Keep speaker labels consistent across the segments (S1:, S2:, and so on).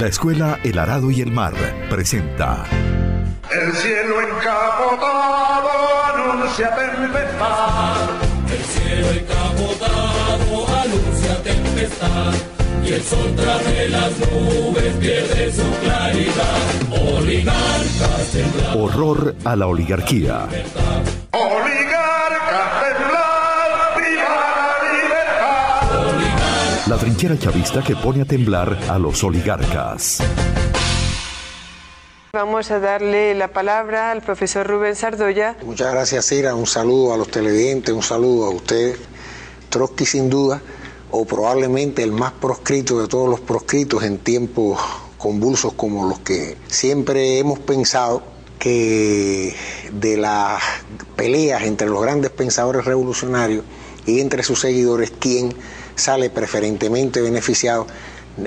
S1: La Escuela El Arado y el Mar presenta
S2: El cielo encapotado anuncia tempestad.
S3: El cielo encapotado anuncia tempestad. Y el sol tras de las nubes pierde su claridad. Oligarcas temblar.
S1: Horror a la oligarquía.
S2: Oligarcas temblar, viva la libertad.
S1: La trinchera chavista que pone a temblar a los oligarcas.
S4: Vamos a darle la palabra al profesor Rubén Sardoya.
S5: Muchas gracias, Cira. Un saludo a los televidentes, un saludo a ustedes. Trotsky, sin duda, o probablemente el más proscrito de todos los proscritos en tiempos convulsos como los que siempre hemos pensado, que de las peleas entre los grandes pensadores revolucionarios y entre sus seguidores, quien sale preferentemente beneficiado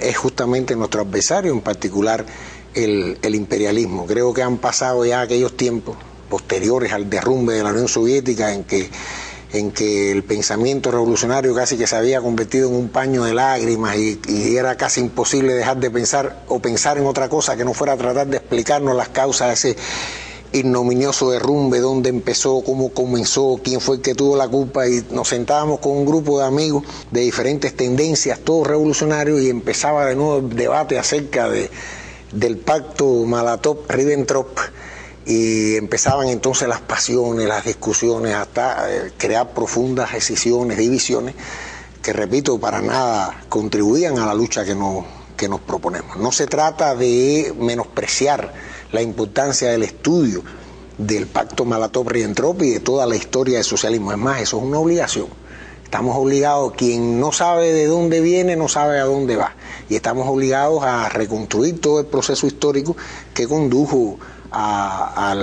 S5: es justamente nuestro adversario, en particular el imperialismo. Creo que han pasado ya aquellos tiempos posteriores al derrumbe de la Unión Soviética en que el pensamiento revolucionario casi que se había convertido en un paño de lágrimas y era casi imposible dejar de pensar o pensar en otra cosa que no fuera tratar de explicarnos las causas de ese ignominioso derrumbe, dónde empezó, cómo comenzó, quién fue el que tuvo la culpa, y nos sentábamos con un grupo de amigos de diferentes tendencias, todos revolucionarios, y empezaba de nuevo el debate acerca del pacto Molotov-Ribbentrop. Y empezaban entonces las pasiones, las discusiones, hasta crear profundas escisiones, divisiones, que repito, para nada contribuían a la lucha que nos proponemos. No se trata de menospreciar la importancia del estudio del pacto Molotov-Ribbentrop y de toda la historia del socialismo. Es más, eso es una obligación. Estamos obligados, quien no sabe de dónde viene, no sabe a dónde va. Y estamos obligados a reconstruir todo el proceso histórico que condujo a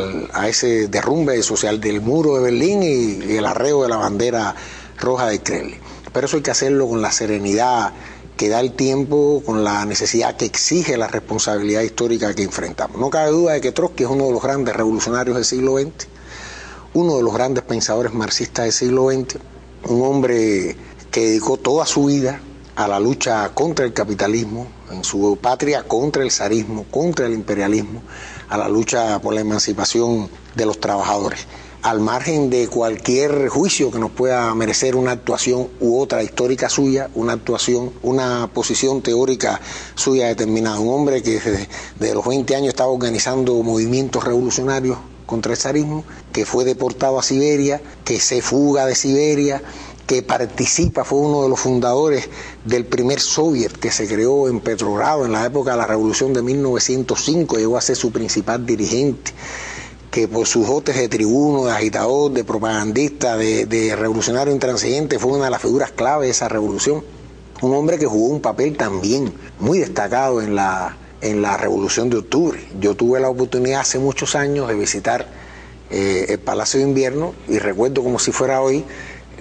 S5: ese derrumbe social del muro de Berlín y el arreo de la bandera roja de Kremlin. Pero eso hay que hacerlo con la serenidad que da el tiempo, con la necesidad que exige la responsabilidad histórica que enfrentamos. No cabe duda de que Trotsky es uno de los grandes revolucionarios del siglo XX, uno de los grandes pensadores marxistas del siglo XX, un hombre que dedicó toda su vida a la lucha contra el capitalismo, en su patria contra el zarismo, contra el imperialismo, a la lucha por la emancipación de los trabajadores, al margen de cualquier juicio que nos pueda merecer una actuación u otra histórica suya, una actuación, una posición teórica suya determinada. Un hombre que desde los 20 años estaba organizando movimientos revolucionarios contra el zarismo, que fue deportado a Siberia, que se fuga de Siberia, que participa, fue uno de los fundadores del primer soviet que se creó en Petrogrado en la época de la Revolución de 1905, llegó a ser su principal dirigente, que por sus dotes de tribuno, de agitador, de propagandista, de revolucionario intransigente, fue una de las figuras clave de esa revolución. Un hombre que jugó un papel también muy destacado en la Revolución de Octubre. Yo tuve la oportunidad hace muchos años de visitar el Palacio de Invierno y recuerdo como si fuera hoy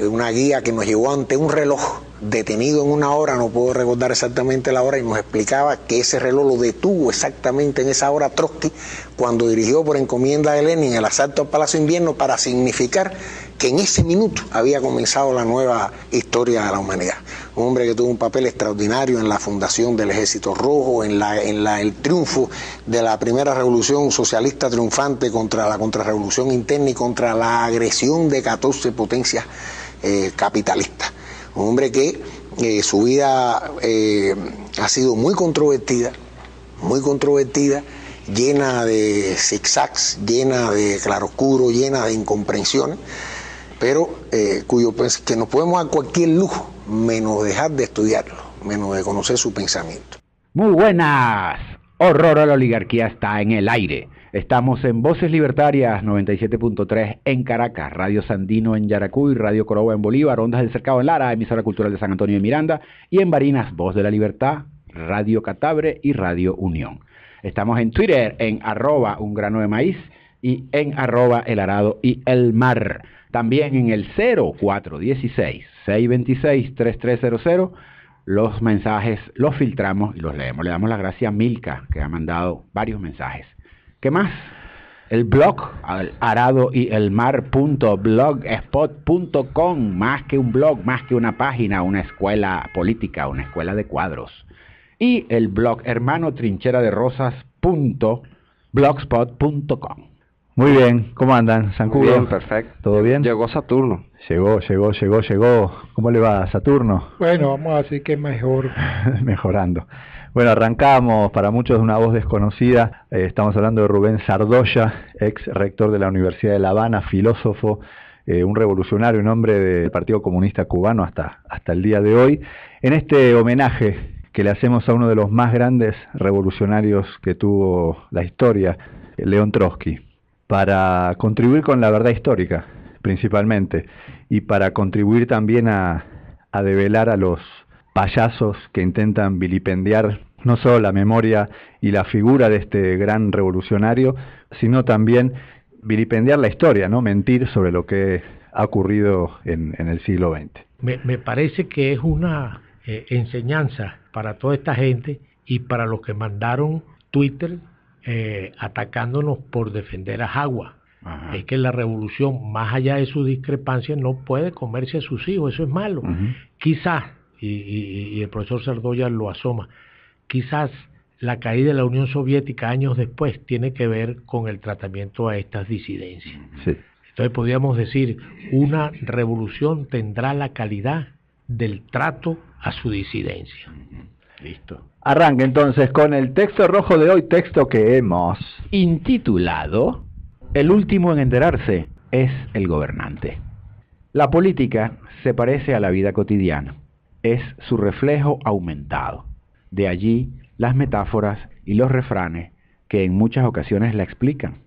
S5: una guía que nos llevó ante un reloj detenido en una hora, no puedo recordar exactamente la hora, y nos explicaba que ese reloj lo detuvo exactamente en esa hora Trotsky cuando dirigió por encomienda de Lenin el asalto al Palacio de Invierno, para significar que en ese minuto había comenzado la nueva historia de la humanidad. Un hombre que tuvo un papel extraordinario en la fundación del Ejército Rojo, en el triunfo de la primera revolución socialista triunfante contra la contrarrevolución interna y contra la agresión de 14 potencias capitalistas. Un hombre que su vida ha sido muy controvertida, llena de zigzags, llena de claroscuro, llena de incomprensiones, pero que nos podemos dar cualquier lujo menos dejar de estudiarlo, menos de conocer su pensamiento.
S6: Muy buenas. Horror a la oligarquía está en el aire. Estamos en Voces Libertarias 97.3 en Caracas, Radio Sandino en Yaracuy, Radio Coroba en Bolívar, Ondas del Cercado en Lara, emisora cultural de San Antonio de Miranda, y en Barinas, Voz de la Libertad, Radio Catabre y Radio Unión. Estamos en Twitter en @ungrano-de-maíz y en @elarado y el mar. También en el 0416-626-3300. Los mensajes los filtramos y los leemos. Le damos las gracias a Milka, que ha mandado varios mensajes. ¿Qué más? El blog, aradoyelmar.blogspot.com, más que un blog, más que una página, una escuela política, una escuela de cuadros. y el blog hermanotrincheraderosas.blogspot.com.
S7: Muy bien, ¿cómo andan, Zancudo?
S8: Bien, perfecto.
S7: ¿Todo bien?
S8: Llegó Saturno.
S7: Llegó. ¿Cómo le va, Saturno?
S9: Bueno, vamos a decir que mejor.
S7: Mejorando. Bueno, arrancamos, para muchos de una voz desconocida. Estamos hablando de Rubén Sardoya, ex rector de la Universidad de La Habana, filósofo, un revolucionario, un hombre del Partido Comunista Cubano hasta el día de hoy. En este homenaje que le hacemos a uno de los más grandes revolucionarios que tuvo la historia, León Trotsky, para contribuir con la verdad histórica, principalmente, y para contribuir también a develar a los payasos que intentan vilipendiar no solo la memoria y la figura de este gran revolucionario, sino también vilipendiar la historia, ¿no? Mentir sobre lo que ha ocurrido en el siglo XX.
S9: Me parece que es una enseñanza para toda esta gente y para los que mandaron Twitter atacándonos por defender a Jagua. Ajá. Es que la revolución, más allá de su discrepancia, no puede comerse a sus hijos, eso es malo. Quizás, y el profesor Sardoya lo asoma, quizás la caída de la Unión Soviética años después tiene que ver con el tratamiento a estas disidencias.
S7: Sí.
S9: Entonces podríamos decir, una revolución tendrá la calidad del trato a su disidencia.
S6: Listo.
S7: Arranca entonces con el texto rojo de hoy, texto que hemos
S6: intitulado El último en enterarse es el gobernante. La política se parece a la vida cotidiana, es su reflejo aumentado. De allí las metáforas y los refranes que en muchas ocasiones la explican.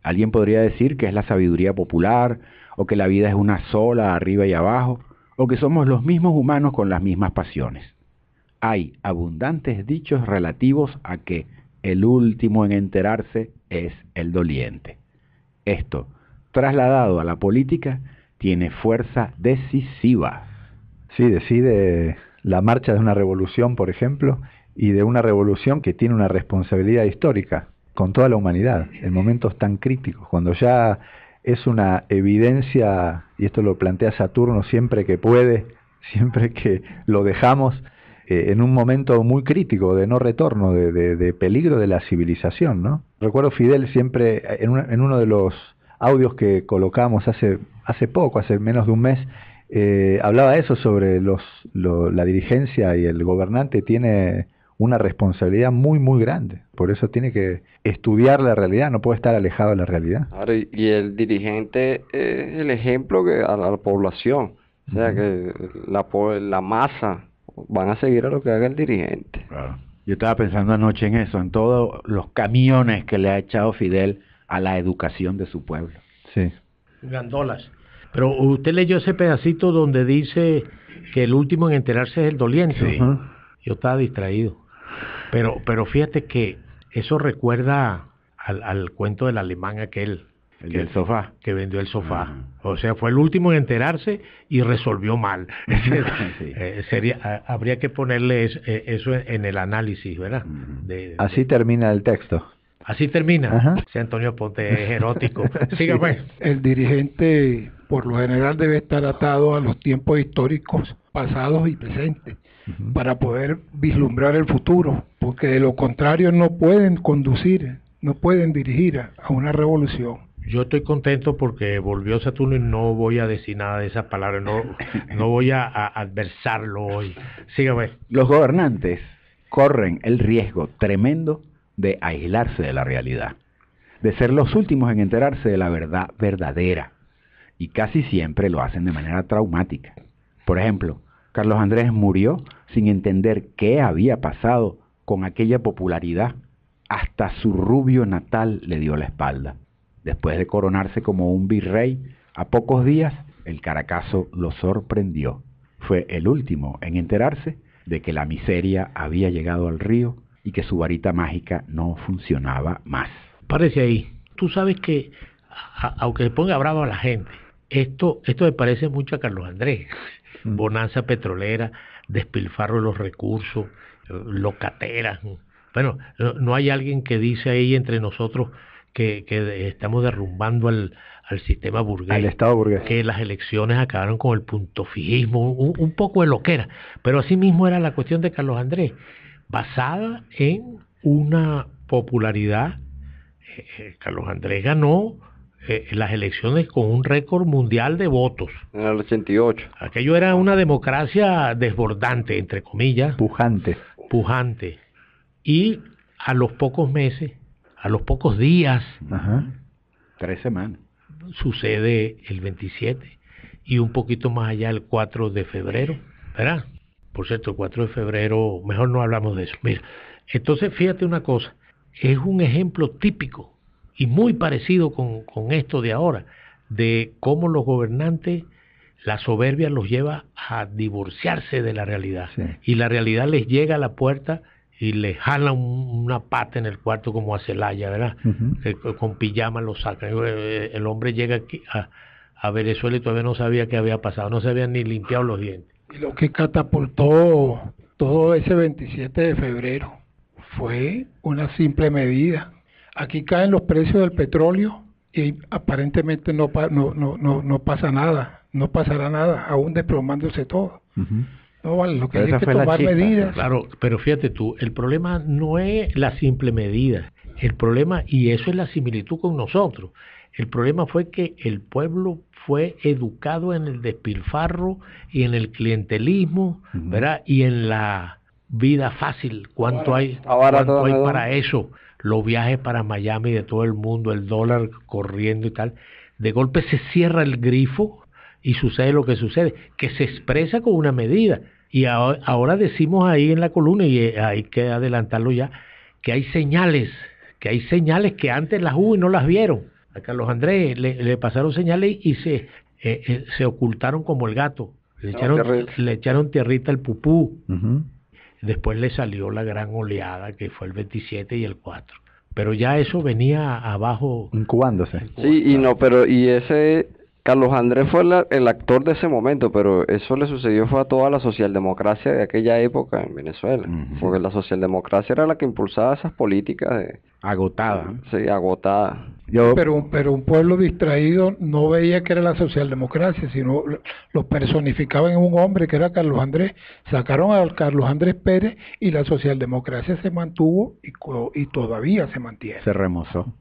S6: Alguien podría decir que es la sabiduría popular, o que la vida es una sola, arriba y abajo, o que somos los mismos humanos con las mismas pasiones. Hay abundantes dichos relativos a que el último en enterarse es el doliente. Esto, trasladado a la política, tiene fuerza decisiva.
S7: Sí, decide la marcha de una revolución, por ejemplo, y de una revolución que tiene una responsabilidad histórica con toda la humanidad, en momentos tan críticos, cuando ya es una evidencia, y esto lo plantea Saturno siempre que puede, siempre que lo dejamos, en un momento muy crítico de no retorno, de peligro de la civilización, ¿no? Recuerdo Fidel siempre, en uno de los audios que colocamos hace poco, hace menos de un mes, hablaba de eso, sobre la dirigencia, y el gobernante tiene una responsabilidad muy, muy grande. Por eso tiene que estudiar la realidad, no puede estar alejado de la realidad.
S8: Claro, y el dirigente es el ejemplo a la población. O sea, que la masa van a seguir a lo que haga el dirigente.
S6: Claro. Yo estaba pensando anoche en eso, en todos los camiones que le ha echado Fidel a la educación de su pueblo.
S7: Sí.
S9: Gandolas. Pero usted leyó ese pedacito donde dice que el último en enterarse es el doliente.
S6: Sí.
S9: Yo estaba distraído. Pero fíjate que eso recuerda al cuento del alemán aquel.
S6: El del sofá.
S9: Que vendió el sofá. O sea, fue el último en enterarse y resolvió mal. Sí. Habría que ponerle eso en el análisis, ¿verdad?
S7: Así termina el texto.
S9: Así termina.
S7: Ajá.
S9: Sí, Antonio Ponte es erótico. Siga, pues.
S10: El dirigente, por lo general, debe estar atado a los tiempos históricos pasados y presentes para poder vislumbrar el futuro, porque de lo contrario no pueden conducir, no pueden dirigir a una revolución.
S9: Yo estoy contento porque volvió Saturno y no voy a decir nada de esas palabras, no voy a adversarlo hoy. Sígame.
S6: Los gobernantes corren el riesgo tremendo de aislarse de la realidad, de ser los últimos en enterarse de la verdad verdadera, y casi siempre lo hacen de manera traumática. Por ejemplo, Carlos Andrés murió sin entender qué había pasado con aquella popularidad. Hasta su rubio natal le dio la espalda. Después de coronarse como un virrey, a pocos días el Caracazo lo sorprendió. Fue el último en enterarse de que la miseria había llegado al río y que su varita mágica no funcionaba más.
S9: Párese ahí. Tú sabes que, aunque se ponga bravo a la gente, esto me parece mucho a Carlos Andrés. Bonanza petrolera, despilfarro de los recursos, locateras. Bueno, no hay alguien que dice ahí entre nosotros que estamos derrumbando al sistema burgués.
S7: Al Estado burgués.
S9: Que las elecciones acabaron con el puntofijismo, un poco de loquera. Pero así mismo era la cuestión de Carlos Andrés. basada en una popularidad. Carlos Andrés ganó las elecciones con un récord mundial de votos.
S8: En el 88.
S9: Aquello era una democracia desbordante, entre comillas.
S7: Pujante.
S9: Y a los pocos meses, a los pocos días,
S6: 3 semanas,
S9: sucede el 27 y un poquito más allá el 4 de febrero, ¿verdad? Por cierto, el 4 de febrero, mejor no hablamos de eso. Mira, entonces fíjate una cosa, es un ejemplo típico y muy parecido con esto de ahora, de cómo los gobernantes, la soberbia los lleva a divorciarse de la realidad, y la realidad les llega a la puerta y les jala una pata en el cuarto como a Celaya, ¿verdad? Con pijama lo sacan. El hombre llega aquí a Venezuela y todavía no sabía qué había pasado, no se habían ni limpiado los dientes.
S10: Y lo que catapultó todo ese 27 de febrero fue una simple medida. Aquí caen los precios del petróleo y aparentemente no pasa nada, no pasará nada, aún desplomándose todo. No vale, lo que hay es que tomar medidas.
S9: Claro, pero fíjate tú, el problema no es la simple medida, el problema, y eso es la similitud con nosotros, el problema fue que el pueblo fue educado en el despilfarro y en el clientelismo, ¿verdad? Y en la vida fácil, ¿cuánto hay para eso? Los viajes para Miami de todo el mundo, el dólar corriendo y tal. De golpe se cierra el grifo y sucede lo que sucede, que se expresa con una medida. Y ahora decimos ahí en la columna, y hay que adelantarlo ya, que hay señales que antes las hubo y no las vieron. A Carlos Andrés le pasaron señales y se ocultaron como el gato. Le echaron tierrita al pupú. Después le salió la gran oleada que fue el 27 y el 4. Pero ya eso venía abajo.
S7: Incubándose.
S8: Sí, y ese Carlos Andrés fue el actor de ese momento, pero eso le sucedió fue a toda la socialdemocracia de aquella época en Venezuela. Porque la socialdemocracia era la que impulsaba esas políticas
S6: agotada.
S8: Sí, agotada.
S10: Pero un pueblo distraído no veía que era la socialdemocracia, sino lo personificaban en un hombre que era Carlos Andrés. Sacaron a Carlos Andrés Pérez y la socialdemocracia se mantuvo y todavía se mantiene.
S6: Se remozó.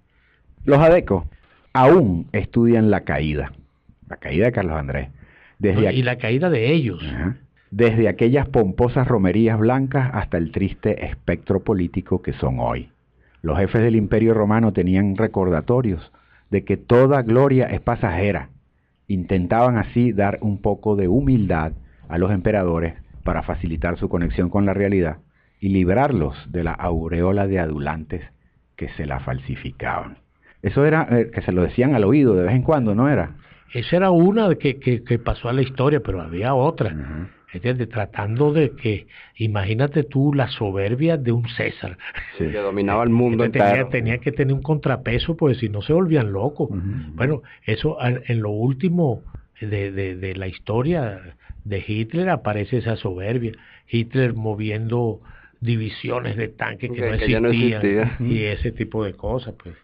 S6: Los adecos aún estudian la caída de Carlos Andrés.
S9: Y la caída de ellos.
S6: Desde aquellas pomposas romerías blancas hasta el triste espectro político que son hoy. Los jefes del Imperio Romano tenían recordatorios de que toda gloria es pasajera. Intentaban así dar un poco de humildad a los emperadores para facilitar su conexión con la realidad y librarlos de la aureola de adulantes que se la falsificaban. Eso era que se lo decían al oído de vez en cuando, ¿no era?
S9: Esa era una que pasó a la historia, pero había otra. ¿Entiendes? Tratando de que, imagínate tú la soberbia de un César.
S8: Sí. Que dominaba el mundo entero.
S9: Tenía que tener un contrapeso, pues si no se volvían locos. Bueno, eso en lo último de la historia de Hitler aparece esa soberbia. Hitler moviendo divisiones de tanques que no existían. Y ese tipo de cosas, pues.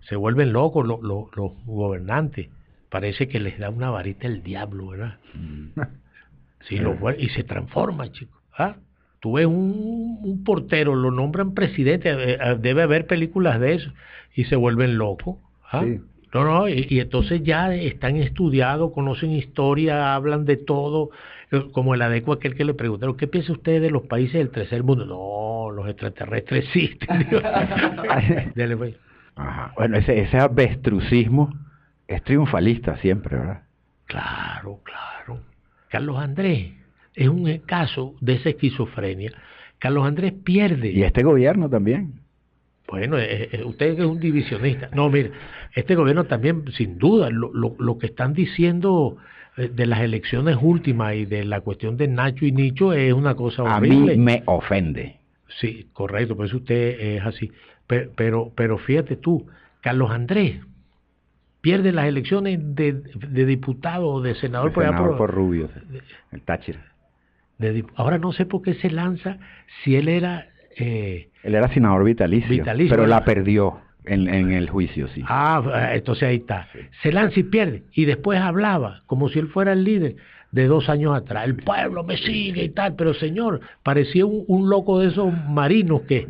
S9: Se vuelven locos los gobernantes. Parece que les da una varita el diablo, ¿verdad? Sí, y se transforman, chicos. Tú ves un portero, lo nombran presidente, debe haber películas de eso, y se vuelven locos. Sí. Y entonces ya están estudiados, conocen historia, hablan de todo, como el adeco aquel que le preguntaron, ¿qué piensa usted de los países del tercer mundo? No, los extraterrestres existen. Dale, pues.
S6: Bueno, ese avestrucismo es triunfalista siempre, ¿verdad?
S9: Claro. Carlos Andrés es un caso de esa esquizofrenia. Carlos Andrés pierde.
S6: Y este gobierno también.
S9: Bueno, usted es un divisionista. No, mire, este gobierno también, sin duda, lo que están diciendo de las elecciones últimas y de la cuestión de Nacho y Nicho es una cosa horrible.
S6: A mí me ofende.
S9: Sí, correcto, por eso usted es así. Pero fíjate tú, Carlos Andrés pierde las elecciones de diputado o de senador,
S6: por Rubio, el Táchira.
S9: Ahora no sé por qué se lanza si él era...
S6: él era senador vitalicio, pero ¿verdad? La perdió en el juicio, sí.
S9: Entonces ahí está. Se lanza y pierde. Y después hablaba, como si él fuera el líder, de 2 años atrás. El pueblo me sigue y tal, pero señor, parecía un loco de esos marinos que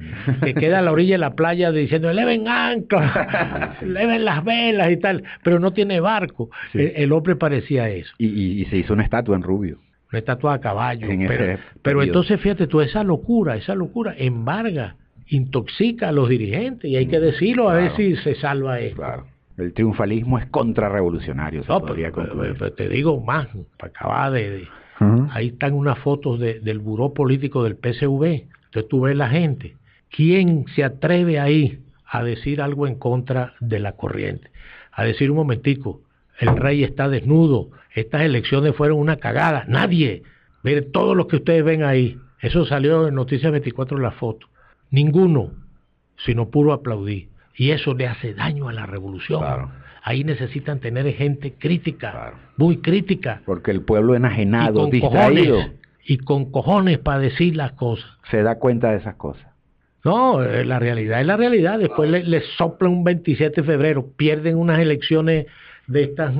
S9: queda a la orilla de la playa diciendo, eleven ancla, eleven las velas y tal, pero no tiene barco. Sí. El hombre parecía eso.
S6: Y se hizo una estatua en Rubio.
S9: Una estatua a caballo. Pero entonces fíjate tú, esa locura embarga, intoxica a los dirigentes, y hay que decirlo, a ver si se salva esto.
S6: Claro. El triunfalismo es contrarrevolucionario, se podría concluir.
S9: Pero te digo más, para acabar ahí están unas fotos del buró político del PSV. Entonces tú ves la gente. ¿Quién se atreve ahí a decir algo en contra de la corriente? A decir un momentico, el rey está desnudo, estas elecciones fueron una cagada. Nadie. Ver todo lo que ustedes ven ahí. Eso salió en Noticias 24 en la foto. Ninguno, sino puro aplaudir. Y eso le hace daño a la revolución. Claro. Ahí necesitan tener gente crítica, claro, muy crítica.
S6: Porque el pueblo enajenado, distraído.
S9: Y con cojones para decir las cosas.
S6: Se da cuenta de esas cosas.
S9: No, la realidad es la realidad. Después les soplan un 27 de febrero, pierden unas elecciones de estas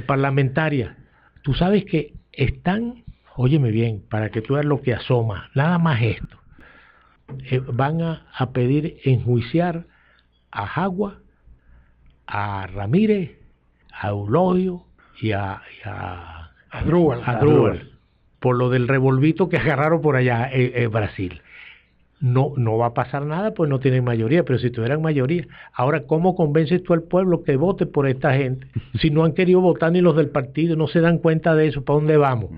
S9: parlamentarias. Tú sabes que están, óyeme bien, para que tú veas lo que asoma, nada más esto. Van a pedir enjuiciar a Jagua, a Ramírez, a Eulogio y a Drúbal, por lo del revolvito que agarraron por allá en Brasil. No va a pasar nada, pues no tienen mayoría, pero si tuvieran mayoría. Ahora, ¿cómo convences tú al pueblo que vote por esta gente? Si no han querido votar ni los del partido, no se dan cuenta de eso, ¿para dónde vamos?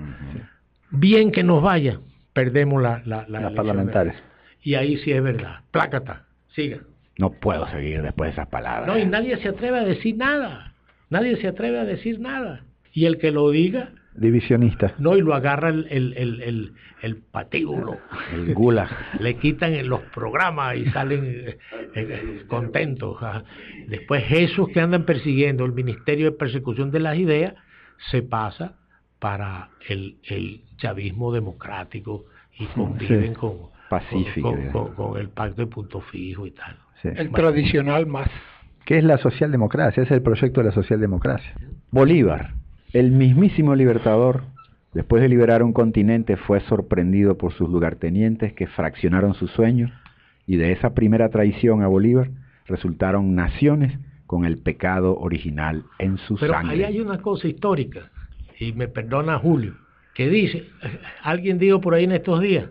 S9: Bien que nos vaya, perdemos las
S7: parlamentarias.
S9: Y ahí sí es verdad. Plácata, siga.
S6: No puedo seguir después de esas palabras.
S9: No, y nadie se atreve a decir nada. Nadie se atreve a decir nada. Y el que lo diga...
S7: Divisionista.
S9: No, y lo agarra el patíbulo.
S6: El gulag.
S9: Le quitan los programas y salen contentos. Después esos que andan persiguiendo el Ministerio de Persecución de las Ideas se pasa para el chavismo democrático y conviven
S7: pacífico,
S9: con el pacto de punto fijo y tal.
S10: Sí. El tradicional más.
S7: ¿Qué es la socialdemocracia? Es el proyecto de la socialdemocracia. Bolívar, el mismísimo libertador, después de liberar un continente, fue sorprendido por sus lugartenientes que fraccionaron sus sueños, y de esa primera traición a Bolívar resultaron naciones con el pecado original en su sangre.
S9: Pero ahí hay una cosa histórica, y me perdona Julio, que dice, alguien dijo por ahí en estos días,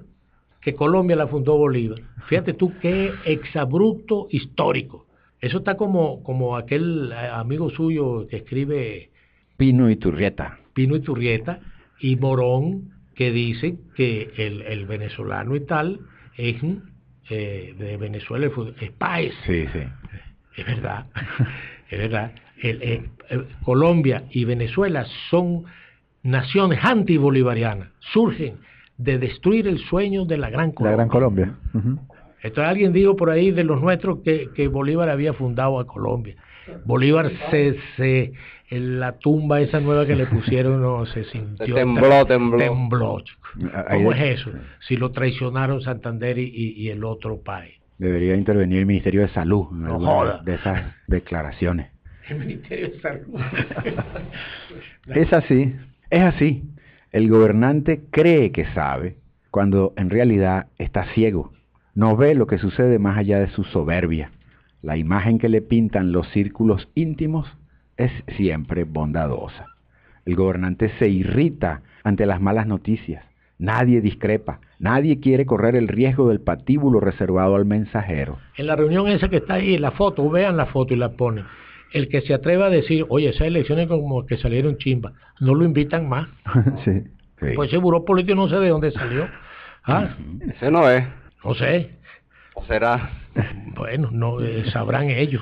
S9: que Colombia la fundó Bolívar. Fíjate tú qué exabrupto histórico. Eso está como aquel amigo suyo que escribe...
S6: Pino Iturrieta
S9: y Morón, que dicen que el venezolano y tal es de Venezuela, es Páez.
S6: Sí.
S9: Es verdad, es verdad. Colombia y Venezuela son naciones antibolivarianas, surgen de destruir el sueño de la Gran Colombia.
S7: La Gran Colombia.
S9: Entonces alguien dijo por ahí de los nuestros que Bolívar había fundado a Colombia. Bolívar en la tumba esa nueva que le pusieron, no se sintió. Tembló. ¿Cómo es eso? Si lo traicionaron Santander y el otro país.
S6: Debería intervenir el Ministerio de Salud en de esas declaraciones.
S9: El Ministerio de Salud.
S7: Es así.
S6: El gobernante cree que sabe, cuando en realidad está ciego. No ve lo que sucede más allá de su soberbia. La imagen que le pintan los círculos íntimos es siempre bondadosa. El gobernante se irrita ante las malas noticias. Nadie discrepa. Nadie quiere correr el riesgo del patíbulo reservado al mensajero.
S9: En la reunión esa que está ahí, en la foto, vean la foto y la ponen. El que se atreva a decir, oye, esas elecciones como que salieron chimba, no lo invitan más.
S7: Sí.
S9: Pues ese buró político no sé de dónde salió.
S8: Ese no es.
S9: No sé.
S8: ¿O será?
S9: Bueno, no sabrán ellos.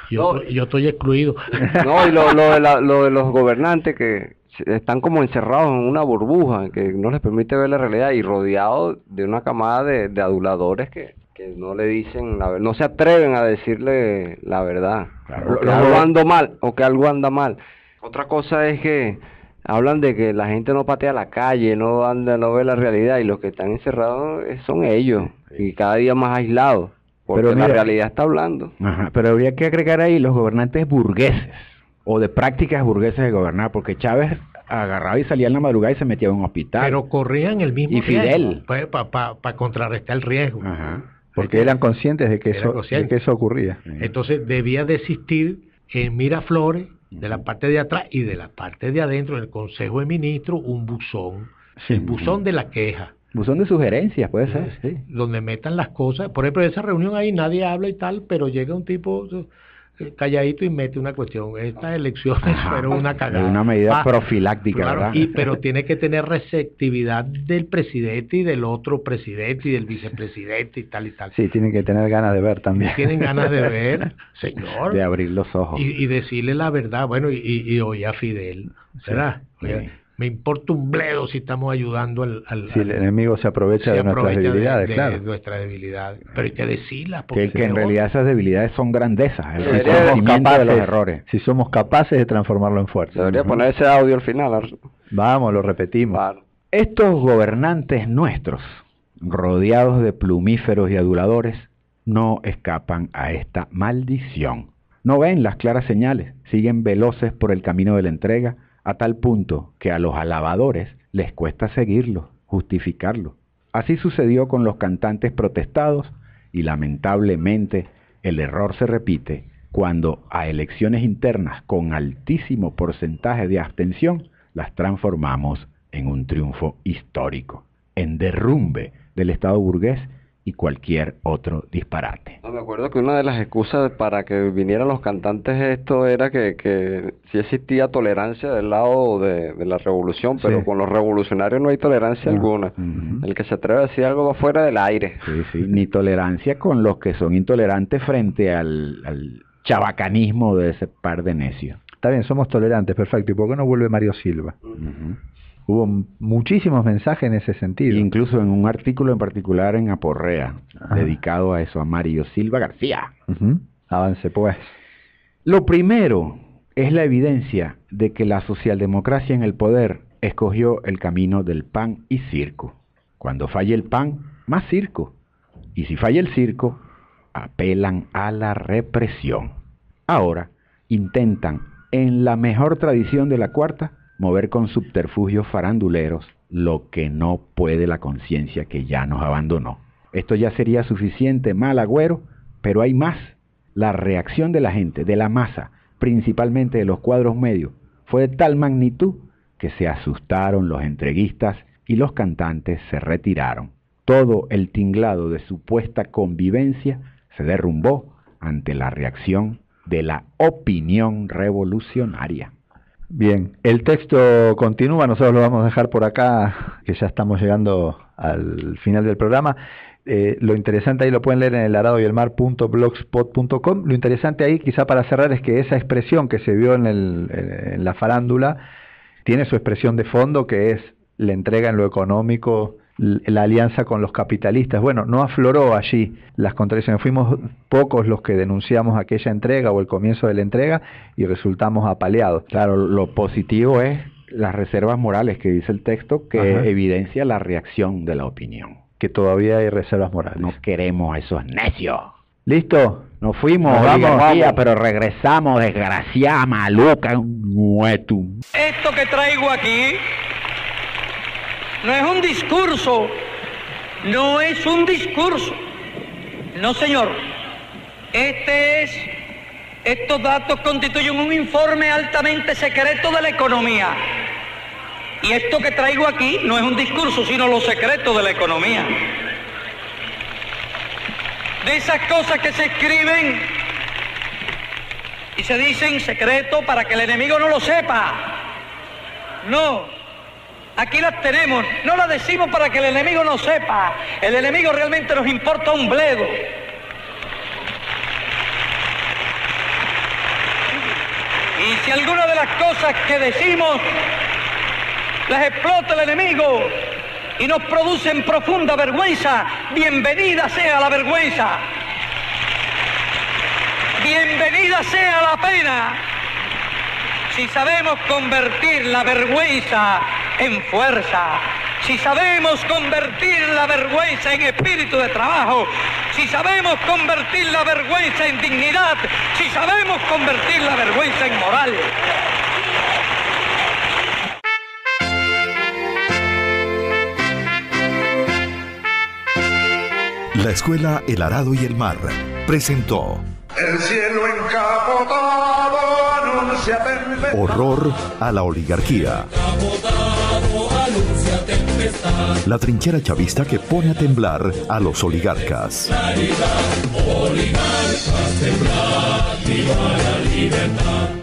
S9: Yo estoy excluido.
S8: No, y lo de los gobernantes que están como encerrados en una burbuja que no les permite ver la realidad y rodeados de una camada de aduladores que no le dicen no se atreven a decirle la verdad. Claro, que algo anda mal. Otra cosa es que hablan de que la gente no patea la calle, no ve la realidad, y los que están encerrados son ellos, y cada día más aislados, porque pero mira, la realidad está hablando.
S6: Pero habría que agregar ahí los gobernantes burgueses, o de prácticas burgueses de gobernar, porque Chávez agarraba y salía en la madrugada y se metía en un hospital.
S9: Pero corrían el mismo
S6: y Fidel.
S9: riesgo, para contrarrestar el riesgo.
S6: Ajá.
S7: Porque eran conscientes de que eso ocurría.
S9: Entonces debía de existir en Miraflores, de la parte de atrás y de la parte de adentro, en el Consejo de Ministros, un buzón, el buzón de la queja.
S6: Buzón de sugerencias, puede ser, sí.
S9: Donde metan las cosas. Por ejemplo, en esa reunión ahí nadie habla y tal, pero llega un tipo calladito y mete una cuestión. Estas elecciones fueron una cagada.
S6: Una medida profiláctica,
S9: claro,
S6: ¿verdad?
S9: pero tiene que tener receptividad del presidente y del otro presidente y del vicepresidente y tal y tal.
S7: Sí, tienen que tener ganas de ver también.
S9: Tienen ganas de ver, señor.
S6: De abrir los ojos.
S9: Y decirle la verdad. Bueno, y oye a Fidel, ¿verdad?
S6: Sí.
S9: Me importa un bledo si estamos ayudando
S7: si el enemigo se aprovecha de nuestras debilidades, claro.
S9: De nuestra debilidad. Pero hay que decirla.
S6: Que en realidad esas debilidades son grandezas. El
S7: reconocimiento
S6: de los errores.
S7: Si somos capaces de transformarlo en fuerza.
S8: Debería poner ese audio al final.
S7: Vamos, lo repetimos.
S8: Claro.
S6: Estos gobernantes nuestros, rodeados de plumíferos y aduladores, no escapan a esta maldición. No ven las claras señales, siguen veloces por el camino de la entrega, a tal punto que a los alabadores les cuesta seguirlo, justificarlo. Así sucedió con los cantantes protestados y lamentablemente el error se repite cuando a elecciones internas con altísimo porcentaje de abstención las transformamos en un triunfo histórico, en derrumbe del Estado burgués y cualquier otro disparate.
S8: Me acuerdo que una de las excusas para que vinieran los cantantes esto era que sí existía tolerancia del lado de la revolución, pero con los revolucionarios no hay tolerancia alguna. El que se atreve a decir algo va fuera del aire.
S6: Sí, ni tolerancia con los que son intolerantes frente al chabacanismo de ese par de necios.
S7: Está bien, somos tolerantes, perfecto. ¿Y por qué no vuelve Mario Silva? Hubo muchísimos mensajes en ese sentido.
S6: Incluso en un artículo en particular en Aporrea, dedicado a eso, a Mario Silva García.
S7: Avance pues.
S6: Lo primero es la evidencia de que la socialdemocracia en el poder escogió el camino del pan y circo. Cuando falle el pan, más circo. Y si falla el circo, apelan a la represión. Ahora intentan, en la mejor tradición de la cuarta, mover con subterfugios faranduleros lo que no puede la conciencia que ya nos abandonó. Esto ya sería suficiente mal agüero, pero hay más. La reacción de la gente, de la masa, principalmente de los cuadros medios, fue de tal magnitud que se asustaron los entreguistas y los cantantes se retiraron. Todo el tinglado de supuesta convivencia se derrumbó ante la reacción de la opinión revolucionaria.
S7: Bien, el texto continúa, nosotros lo vamos a dejar por acá, que ya estamos llegando al final del programa. Lo interesante ahí lo pueden leer en el aradoyelmar.blogspot.com. Lo interesante ahí, quizá para cerrar, es que esa expresión que se vio en la farándula tiene su expresión de fondo, que es la entrega en lo económico, la alianza con los capitalistas. Bueno, no afloró allí las contradicciones, fuimos pocos los que denunciamos aquella entrega o el comienzo de la entrega y resultamos apaleados.
S6: Claro, lo positivo es las reservas morales que dice el texto, que evidencia la reacción de la opinión.
S7: Que todavía hay reservas morales.
S6: No queremos a esos necios.
S7: ¿Listo?
S6: Nos fuimos, vamos, pero regresamos, desgraciada, maluca, muetu.
S11: Esto que traigo aquí no es un discurso, no es un discurso, no señor. Estos datos constituyen un informe altamente secreto de la economía. Y esto que traigo aquí no es un discurso, sino los secretos de la economía. De esas cosas que se escriben y se dicen secreto para que el enemigo no lo sepa. No. Aquí las tenemos, no las decimos para que el enemigo no sepa. El enemigo realmente nos importa un bledo. Y si alguna de las cosas que decimos las explota el enemigo y nos producen profunda vergüenza, bienvenida sea la vergüenza. Bienvenida sea la pena. Si sabemos convertir la vergüenza en fuerza, si sabemos convertir la vergüenza en espíritu de trabajo, si sabemos convertir la vergüenza en dignidad, si sabemos convertir la vergüenza en moral.
S1: La Escuela El Arado y el Mar presentó
S2: El cielo encapotado anuncia tempestad.
S1: Horror a la oligarquía. La trinchera chavista que pone a temblar a los oligarcas.
S3: Oligarcas, temblad, viva la libertad.